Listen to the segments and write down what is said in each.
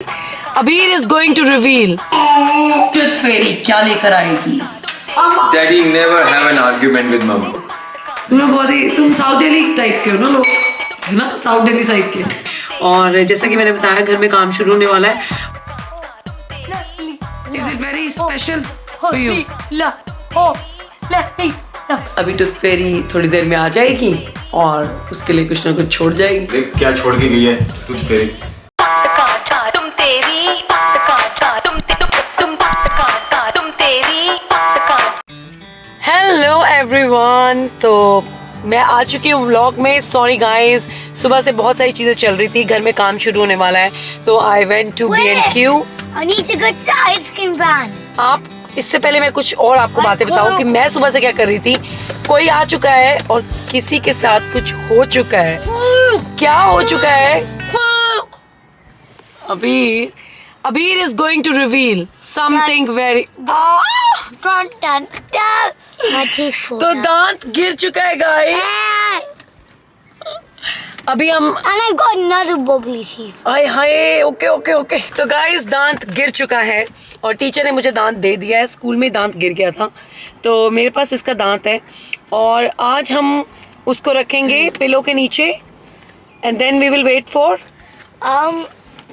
Abir is going to reveal. Tooth fairy क्या लेकर आएगी? Daddy never have an argument with mom. तुम लोग बहुत ही साउथ दिल्ली टाइप के हो ना लोग, है ना, साउथ दिल्ली साइड के। और जैसा कि मैंने बताया घर में काम शुरू होने वाला है। Is it very special for you? अभी टूथ फेरी थोड़ी देर में आ जाएगी और उसके लिए कुछ ना कुछ छोड़ जाएगी। देख क्या छोड़ के गई है टूथ फेरी। हेलो एवरीवन, तो मैं आ चुकी हूँ व्लॉग में। सॉरी गाइस, सुबह से बहुत सारी चीजें चल रही थी, घर में काम शुरू होने वाला है, तो आई वेंट टू B&Q। आप इससे पहले मैं कुछ और आपको बातें बताऊं कि मैं सुबह से क्या कर रही थी। कोई आ चुका है और किसी के साथ कुछ हो चुका है। क्या हो चुका है? Abeer is going to reveal something very. तो दांत गिर चुका है गाइस। अभी हम hi hi okay okay okay. तो गाइस दांत गिर चुका है और टीचर ने मुझे दांत दे दिया है। स्कूल में दांत गिर गया था तो मेरे पास इसका दांत है और आज हम उसको रखेंगे पिलो के नीचे and then we will wait for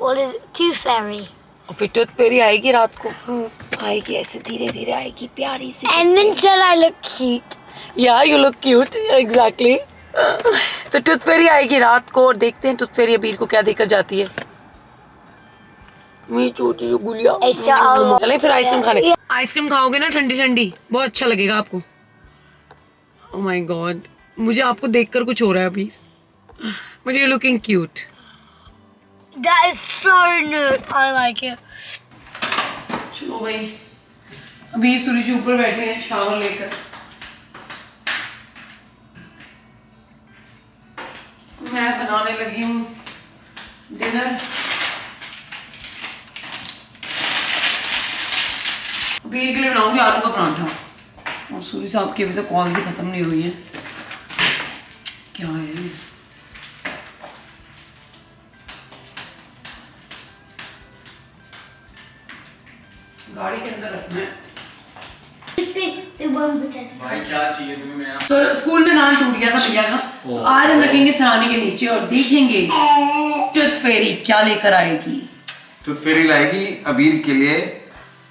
और फिर टूथ फेरी आएगी रात को। आएगी ऐसे धीरे धीरे आएगी, प्यारी सी। And then till I look cute. Yeah, you look cute. Exactly. तो टूथ फेरी आएगी रात को और देखते हैं टूथ फेरी अबीर को क्या देकर जाती है। मेरी छोटी जो गुलिया। चलें फिर आइसक्रीम खाने। आइसक्रीम खाओगे ना ठंडी ठंडी, बहुत अच्छा लगेगा आपको। Oh my God, मुझे आपको देखकर कुछ हो रहा है अबीर। But you're looking cute. That is so new. I like it. चलो भाई, अभी सूर्य जी ऊपर बैठे हैं शावर लेकर। मैं बनाने लगी हूँ डिनर। अभी के लिए बनाऊंगी आलू का पराठा और सूर्य साहब की अभी तक कॉल भी खत्म नहीं हुई है। क्या है गाड़ी के अंदर रखना है। भाई क्या चाहिए तुम्हें? मैं तो स्कूल में दांत टूट गया था भैया का, तो आज हम रखेंगे सराहने के नीचे और देखेंगे टूथ फेरी क्या लेकर आएगी। टूथ फेरी लाएगी अबीर के लिए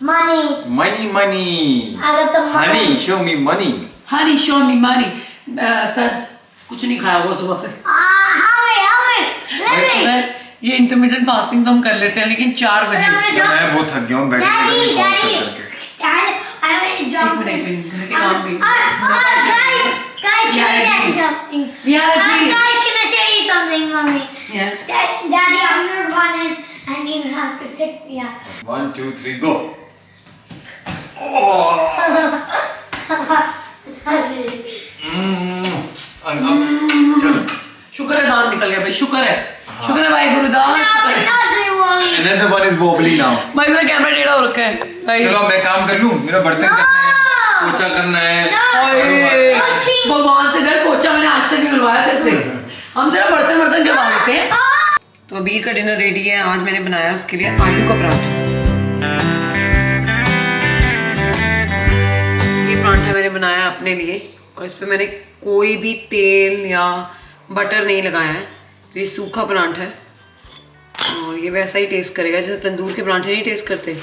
Money. Money money. I got the money. Honey show me money. Honey show me money. Sir कुछ नहीं खाया हुआ सुबह से। Let me. मैं ये इंटरमिटेंट फास्टिंग तो हम कर लेते हैं लेकिन 4 बजे। मैं बहुत थक गया हूँ बैठे बैठे कॉल करके। Dad, I want to jump. एक मिनट घर के काम भी। Guys, can I say something? We are agreed. Guys, can I say something, Mommy? Yeah. Daddy, I'm gonna run in and you have to pick me up. 1 2 3 go। चलो शुक्र है दांत निकल गया भाई, शुक्र है भाई Gurudas. Another one is wobbly now। भाई मेरा कैमरा टेढ़ा हो रखा है। चलो मैं काम कर लूँ, मेरा बर्तन करना है, पोछा करना है। भगवान से डर, पोछा मैंने आज तक नहीं मिलवाया तेरे से। हम सिर्फ बर्तन करवा लेते हैं। तो अबीर का डिनर रेडी है। आज मैंने बनाया उसके लिए आलू का पराठा। ये पराठा मैंने बनाया अपने लिए और इस पे मैंने कोई भी तेल या बटर नहीं लगाया है। तो ये सूखा पराठा है और ये वैसा ही टेस्ट करेगा जैसे तंदूर के पराठे नहीं टेस्ट करते,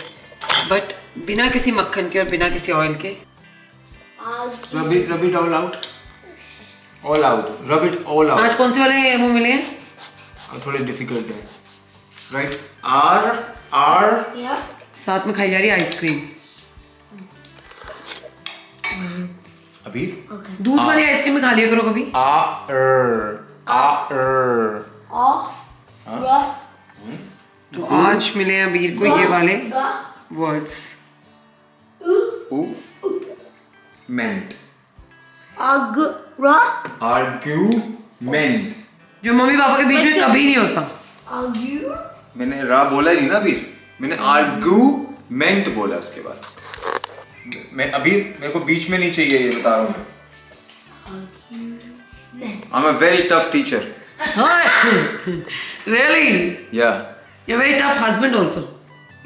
बट बिना किसी मक्खन के और बिना किसी ऑयल के। Rub it all out। All out। Rub it all out। आज कौन से वाले वो मिले हैं? थोड़े डिफिकल्ट है, राइट? Are Yeah. साथ में खाई जा रही है आइसक्रीम। अभी दूध वाली आइसक्रीम में खा लिया करो कभी। तो आज मिले हैं अबीर को ये वाले वर्ड्स। मेंट। Agra. आर्ग्यूमेंट। जो मम्मी पापा के बीच में कभी नहीं होता। Argue. मैंने रा बोला नहीं ना अभी, मैंने आर्ग्यूमेंट बोला उसके बाद। मैं अभी मेरे को बीच में नहीं चाहिए, ये बता रहा हूँ। I'm a very tough teacher। Really? Yeah। You're a very tough husband also.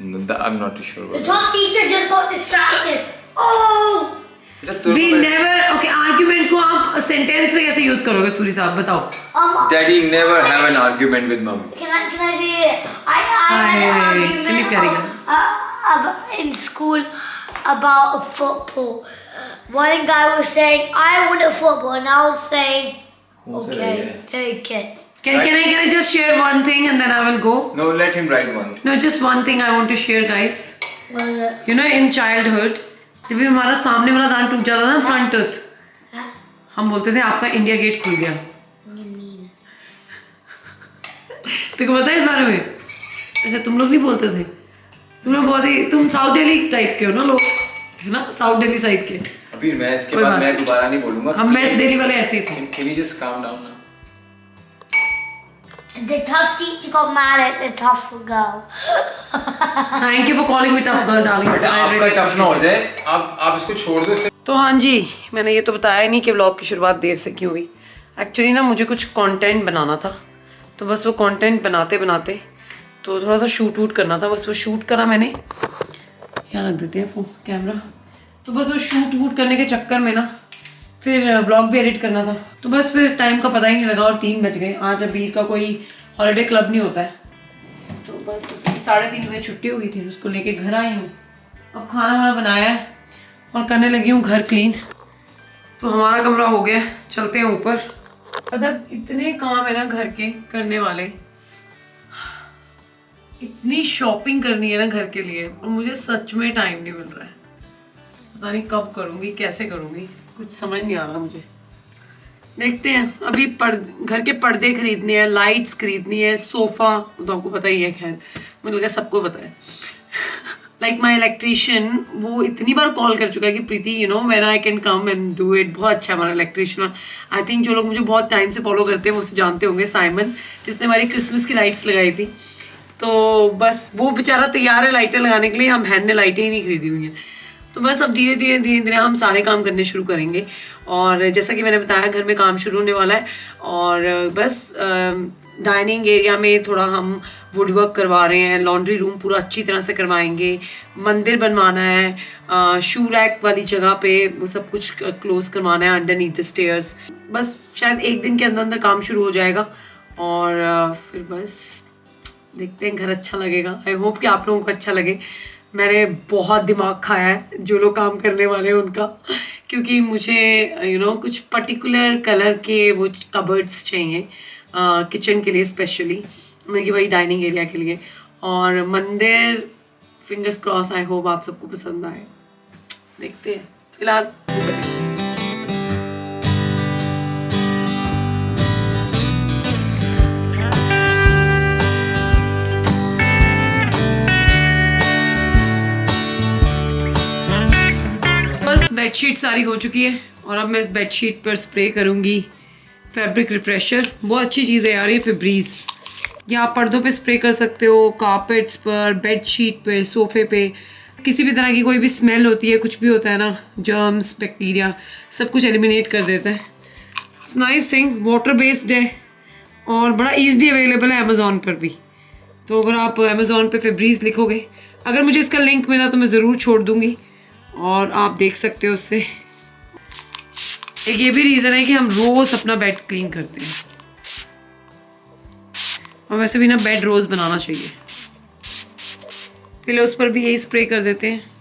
No, I'm not too sure The about tough teacher just got distracted. Oh! that. We never. Okay, argument को आप sentence में कैसे use करोगे सूरी साहब बताओ. Daddy never have an argument with mom. Can I say it? I had an Philip argument in school about football. One guy was saying, I want a football, and I was saying, okay, take it. Can I just share one thing and then I will go? No, let him write one. No, just one thing I want to share, guys. What is it? You know, in childhood, जब भी हमारा सामने वाला दांत टूट जाता था ना, फ्रंट टूथ, Huh? हम बोलते थे आपका इंडिया गेट खुल गया. What do you mean? तुमको पता है इस बारे में? ऐसे तुम लोग नहीं बोलते थे. तुम लोग बहुत ही तुम साउथ दिल्ली टाइप के हो ना लोग, है ना, साउथ दिल्ली साइड के. अभी मैं इसके कोई बाद बात मैं नहीं. दोबारा नहीं बोलूंगा. हम वेस्ट दिल्ली वाले ऐसे ही थे. Can you just calm down now? The tough teacher got mad at the tough girl. Thank you for calling me tough girl, darling. बेटा I आपका really टफ ना हो जाए. आप इसको छोड़ दो. तो हाँ जी, मैंने ये तो बताया ही नहीं कि व्लॉग की शुरुआत देर से क्यों हुई. एक्चुअली ना मुझे कुछ कंटेंट बनाना था, तो बस वो कंटेंट बनाते बनाते तो थोड़ा सा शूट वूट करना था. बस वो शूट करा मैंने. यहाँ रख देते हैं फोन कैमरा. तो बस वो शूट वूट करने के चक्कर में ना फिर ब्लॉग भी एडिट करना था. तो बस फिर टाइम का पता ही नहीं लगा और 3 बज गए. आज अबीर का कोई हॉलीडे क्लब नहीं होता है, तो बस उसकी 3:30 बजे छुट्टी हो गई थी. उसको लेके घर आई हूँ. अब खाना वाना बनाया है और करने लगी हूँ घर क्लीन. तो हमारा कमरा हो गया. चलते हैं ऊपर. पता इतने काम है ना घर के करने वाले. इतनी शॉपिंग करनी है ना घर के लिए, और मुझे सच में टाइम नहीं मिल रहा है. पता नहीं कब करूँगी, कैसे करूँगी, कुछ समझ नहीं आ रहा मुझे. देखते हैं. अभी घर के पर्दे खरीदने हैं, लाइट्स खरीदनी है, सोफ़ा तो आपको पता ही है. खैर मुझे लगा सबको पता है. लाइक माई इलेक्ट्रीशियन, वो इतनी बार कॉल कर चुका है कि Preeti you know when I can come and do it. बहुत अच्छा है हमारा इलेक्ट्रीशियन. आई थिंक जो लोग मुझे बहुत टाइम से फॉलो करते हैं वो उससे जानते होंगे, साइमन, जिसने हमारी क्रिसमस की लाइट्स लगाई थी. तो बस वो बेचारा तैयार है लाइटें लगाने के लिए. हम बहन ने लाइटें ही नहीं खरीदी हुई हैं. तो बस अब धीरे धीरे हम सारे काम करने शुरू करेंगे. और जैसा कि मैंने बताया घर में काम शुरू होने वाला है. और बस डाइनिंग एरिया में थोड़ा हम वुड वर्क करवा रहे हैं. लॉन्ड्री रूम पूरा अच्छी तरह से करवाएंगे. मंदिर बनवाना है. शू रैक वाली जगह पे वो सब कुछ क्लोज करवाना है अंडरनीथ द स्टेयर्स. बस शायद 1 दिन के अंदर अंदर काम शुरू हो जाएगा. और फिर बस देखते हैं घर अच्छा लगेगा. आई होप कि आप लोगों को अच्छा लगे. मैंने बहुत दिमाग खाया है जो लोग काम करने वाले हैं उनका, क्योंकि मुझे यू नो कुछ पर्टिकुलर कलर के वो कबर्ड्स चाहिए किचन के लिए स्पेशली, मतलब कि वही डाइनिंग एरिया के लिए. और मंदिर फिंगर्स क्रॉस, आई होप आप सबको पसंद आए. देखते हैं. फिलहाल बस बेडशीट सारी हो चुकी है और अब मैं इस बेडशीट पर स्प्रे करूँगी फैब्रिक रिफ्रेशर. बहुत अच्छी चीज़ है यार ये फेब्रीज. या आप पर्दों पे स्प्रे कर सकते हो, कारपेट्स पर, बेडशीट पे, सोफ़े पे. किसी भी तरह की कोई भी स्मेल होती है, कुछ भी होता है ना, जर्म्स, बैक्टीरिया, सब कुछ एलिमिनेट कर देता है. It's nice thing. Water based है और बड़ा ईज़ली अवेलेबल है अमेज़ॉन पर भी. तो अगर आप अमेज़ॉन पे फेब्रीज लिखोगे, अगर मुझे इसका लिंक मिला तो मैं ज़रूर छोड़ दूँगी और आप देख सकते हो उससे. एक ये भी रीज़न है कि हम रोज़ अपना बेड क्लीन करते हैं, और वैसे भी ना बेड रोज़ बनाना चाहिए. पिलोस पर भी यही स्प्रे कर देते हैं.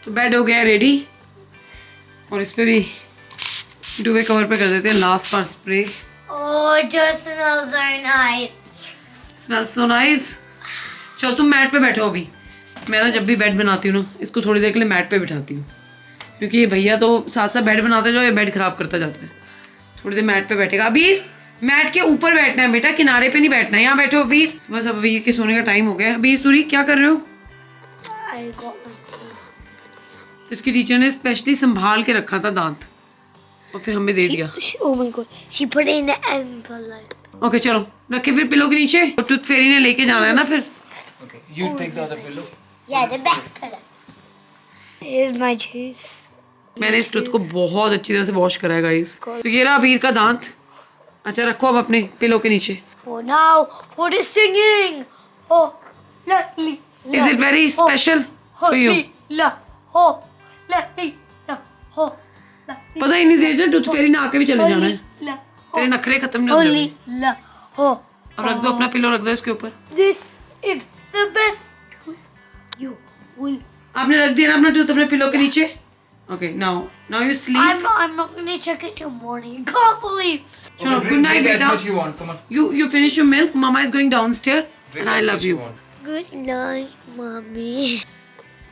तो बेड हो गया रेडी और इस पे भी डुवे कवर पे कर देते हैं last bar spray. Oh, it just smells so nice. Smells so nice. चलो तुम मैट पे बैठो. अभी मैं ना जब भी बेड बनाती हूँ ना, इसको थोड़ी देर के लिए मैट पे बिठाती हूँ, क्योंकि ये भैया तो साथ साथ बेड बनाते जाओ, ये बेड खराब करता जाता है. थोड़ी देर मैट पे बैठेगा. अबीर मैट के ऊपर बैठना है बेटा, किनारे पे नहीं बैठना है. यहाँ बैठो अबीर. बस अब अबीर के सोने का टाइम हो गया. अबीर सूरी क्या कर रहे हो? I got my key. तो इसकी टीचर ने स्पेशली संभाल के रखा था दांत और फिर हमें दे दिया. Oh my god, she put it in the envelope. Okay चलो रखे फिर पिलो के नीचे। टूथ फेरी ने लेके जाना है ना फिर। Okay, you take the other pillow. Yeah, the back pillow. Here's my juice. मैंने इस टूथ को बहुत अच्छी तरह से वॉश करा है गाइस। तो ये रहा अबीर का दांत। अच्छा रखो अब अपने पिलो के नीचे। For now, for the singing. Oh, la li. Is it very special for you? La ho, la li, la ho, la li. पता ही नहीं देर से टूथ फेरी ने आके भी चले जाना है। La तेरे नखरे खत्म नहीं होंगे holy अभी। la ho. अब रख दो अपना पिलो, रख दो इसके ऊपर। This is the best tooth you will. आपने रख दिया ना अपना टूथ अपने पिलो के नीचे। Okay now you sleep. I'm not gonna check it till morning. I can't believe. चलो Okay, good night drink as बेटा। much you want. Come on. You finish your milk. Mama is going downstairs Drink and I as love much you. want. Good night, mommy.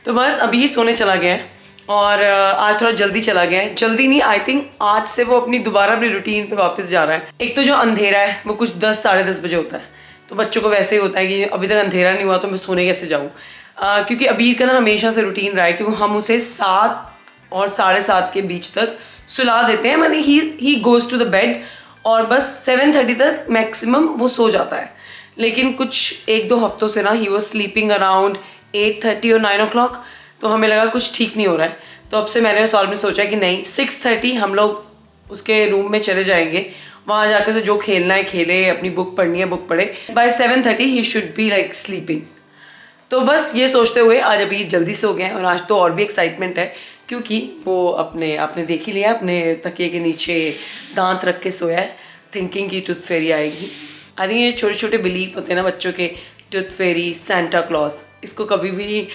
तो बस अभी सोने चला गया है और आज थोड़ा जल्दी चला गया है। जल्दी नहीं, आई थिंक आज से वो दोबारा अपनी रूटीन पे वापस जा रहा है। एक तो जो अंधेरा है वो कुछ 10 साढ़े 10 बजे होता है, तो बच्चों को वैसे ही होता है कि अभी तक अंधेरा नहीं हुआ तो मैं सोने कैसे जाऊँ। क्योंकि अबीर का ना हमेशा से रूटीन रहा है कि हम उसे 7 और 7:30 के बीच तक सुला देते हैं। मतलब he goes to the bed और बस 7:30 तक मैक्सिमम वो सो जाता है। लेकिन कुछ 1-2 हफ्तों से ना ही वॉज स्लीपिंग अराउंड 8:30 और 9 o'clock, तो हमें लगा कुछ ठीक नहीं हो रहा है। तो अब से मैंने सॉल्व में सोचा कि नहीं 6:30 हम लोग उसके रूम में चले जाएंगे, वहाँ जाकर से जो खेलना है खेले, अपनी बुक पढ़नी है बुक पढ़े। By 7:30 he should be like sleeping. तो बस ये सोचते हुए आज अभी जल्दी सो गए हैं और आज तो और भी एक्साइटमेंट है क्योंकि वो आपने देख ही लिया अपने तकिए के नीचे दांत रख के सोया है, थिंकिंग कि टूथ फेरी आएगी। आई थिंक ये छोटे छोटे बिलीफ होते हैं ना बच्चों के, टूथ फेरी, सेंटा क्लॉज, इसको कभी भी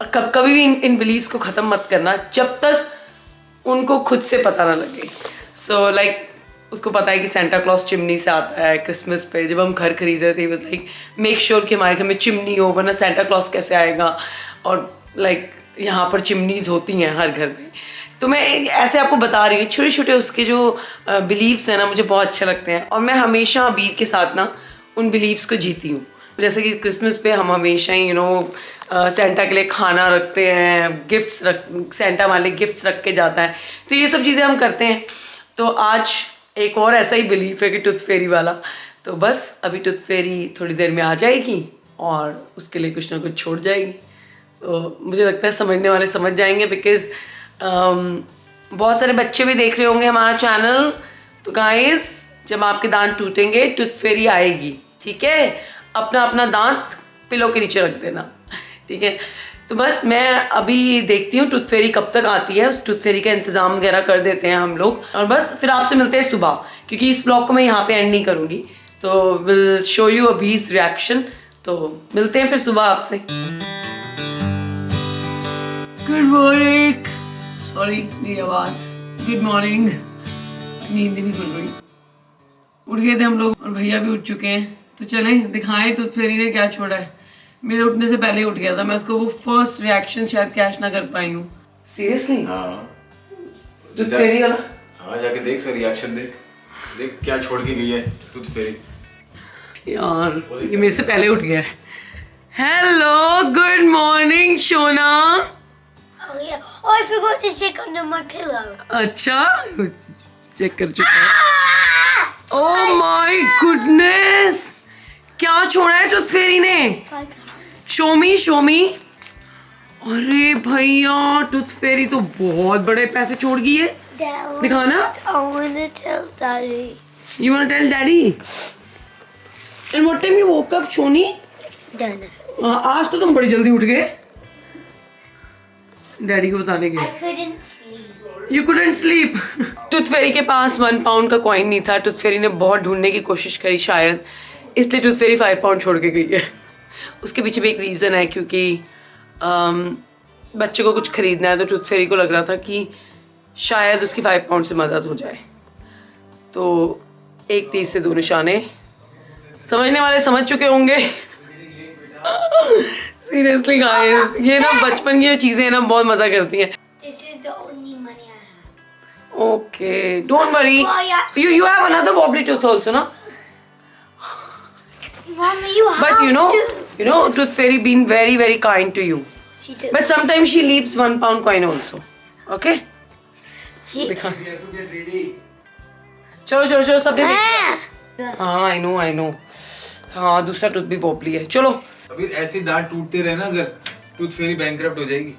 कभी भी इन बिलीव्स को ख़त्म मत करना जब तक उनको खुद से पता ना लगे। सो लाइक उसको पता है कि सेंटा क्लॉज चिमनी से आता है। क्रिसमस पे जब हम घर खरीद रहे थे लाइक मेक श्योर कि हमारे घर में चिमनी हो, वरना सेंटा क्लॉज कैसे आएगा। और लाइक यहाँ पर चिमनीज होती हैं हर घर में। तो मैं ऐसे आपको बता रही हूँ, छोटे छोटे उसके जो बिलीव्स हैं ना मुझे बहुत अच्छे लगते हैं और मैं हमेशा अबीर के साथ ना उन बिलीव्स को जीती हूँ। जैसे कि क्रिसमस पे हम हमेशा ही सेंटा के लिए खाना रखते हैं, सेंटा वाले गिफ्ट्स रख के जाता है, तो ये सब चीज़ें हम करते हैं। तो आज एक और ऐसा ही बिलीफ है कि टूथ फेरी वाला। तो बस अभी टूथ फेरी थोड़ी देर में आ जाएगी और उसके लिए कुछ ना कुछ छोड़ जाएगी। तो मुझे लगता है समझने वाले समझ जाएंगे, बिकॉज बहुत सारे बच्चे भी देख रहे होंगे हमारा चैनल। तो गाइस जब आपके दांत टूटेंगे टूथ फेरी आएगी, ठीक है? अपना अपना दांत पिलो के नीचे रख देना, ठीक है? तो बस मैं अभी देखती हूँ टूथ फेरी कब तक आती है, उस टूथ फेरी का इंतज़ाम वगैरह कर देते हैं हम लोग और बस फिर आपसे मिलते हैं सुबह, क्योंकि इस ब्लॉग को मैं यहाँ पे एंड नहीं करूँगी। तो विल शो यू अबी's रिएक्शन। तो मिलते हैं फिर सुबह आपसे। गुड मॉर्निंग, सॉरी मेरी आवाज़, गुड मॉर्निंग। नींद ही नहीं खुल रही, उठ गए थे हम लोग और भैया भी उठ चुके हैं। तो चलें दिखाएं टूथ फेरी ने क्या छोड़ा है। मेरे उठने से पहले ही उठ गया था, मैं उसको वो फर्स्ट रिएक्शन शायद कैश ना कर पाई हूँ। सीरियसली? हाँ टूथ फेरी वाला? हाँ जाके देख सर, रिएक्शन देख क्या छोड़ के गई है टूथ फेरी। यार ये मेरे से पहले उठ गया है। Hello good morning Shona. Oh yeah. Oh, I forgot to check under my pillow. अच्छा चेक कर चुका है। ओह माय गुडनेस, क्या छोड़ा है टूथ फेरी ने? शोमी शोमी। अरे भैया टूथ फेरी तो बहुत बड़े पैसे छोड़ गई है। दिखाना। I wanna tell Daddy. You wanna tell daddy? And what time you woke up, शोनी? Don't know. आज तो तुम बड़ी जल्दी उठ गए डैडी को बताने के। I couldn't sleep. You couldn't sleep. Tooth फेरी के पास 1 pound का कॉइन नहीं था। टूथ फेरी ने बहुत ढूंढने की कोशिश करी शायद, इसलिए टूथ फेरी 5 pound छोड़ के गई है। उसके पीछे भी एक रीज़न है, क्योंकि बच्चे को कुछ खरीदना है तो टूथ फेरी को लग रहा था कि शायद उसकी 5 pound से मदद हो जाए। तो एक तीर से 2 निशाने, समझने वाले समझ चुके होंगे। सीरियसली गाइस, ये ना बचपन की जो चीज़ें हैं ना बहुत मज़ा करती हैं। This is the only money I have. Okay, don't worry. Oh, yeah. You have another wobbly tooth also, no? Mommy, you have But to. you know, Tooth Fairy been very very kind to you. She did. But sometimes she leaves 1 pound coin also. Okay? He, दिखा। चलो चलो चलो, सबने देख Ah. लिया। हाँ I know. हाँ दूसरा टूथ भी पोपली है। चलो अभी ऐसे दांत टूटते रहे ना, अगर टूथ फेरी बैंकरप्ट हो जाएगी।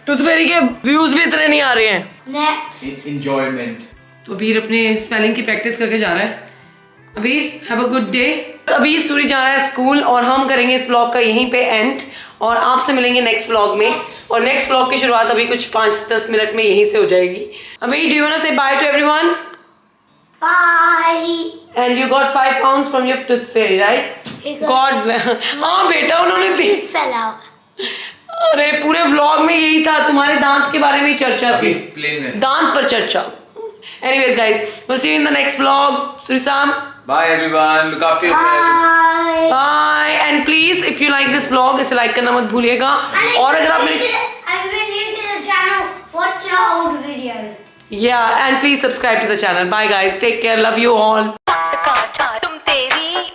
टूथ फेरी के व्यूज भी इतने नहीं आ रहे हैं। Next. एंजॉयमेंट। तो अबीर अपने स्पेलिंग की प्रैक्टिस करके जा रहा है। अबीर हैव अ गुड डे। अबीर सूरी जा रहा है स्कूल और हम करेंगे इस ब्लॉग का यहीं पे एंड और आपसे मिलेंगे नेक्स्ट ब्लॉग में। और नेक्स्ट ब्लॉग की शुरुआत अभी कुछ 5-10 मिनट में यहीं से हो जाएगी। अबीर डू यू वांट टू से by two everyone? Bye. And you got 5 pounds from your tooth fairy, right? God bless. हाँ बेटा उन्होंने दी। Teeth fell out. अरे पूरे व्लॉग में यही था, तुम्हारे दांत के बारे में ही चर्चा थी। प्लेननेस। दांत पर चर्चा। Anyways guys, we'll see you in the next vlog. Surisam, Bye everyone. Look after yourself. Bye. bye and please if you like this vlog इसे like करना मत भूलिएगा। और अगर आप मेरे And if you're new to the channel, watch your old videos. yeah and please subscribe to the channel. Bye guys, take care, love you all. तुम तेरी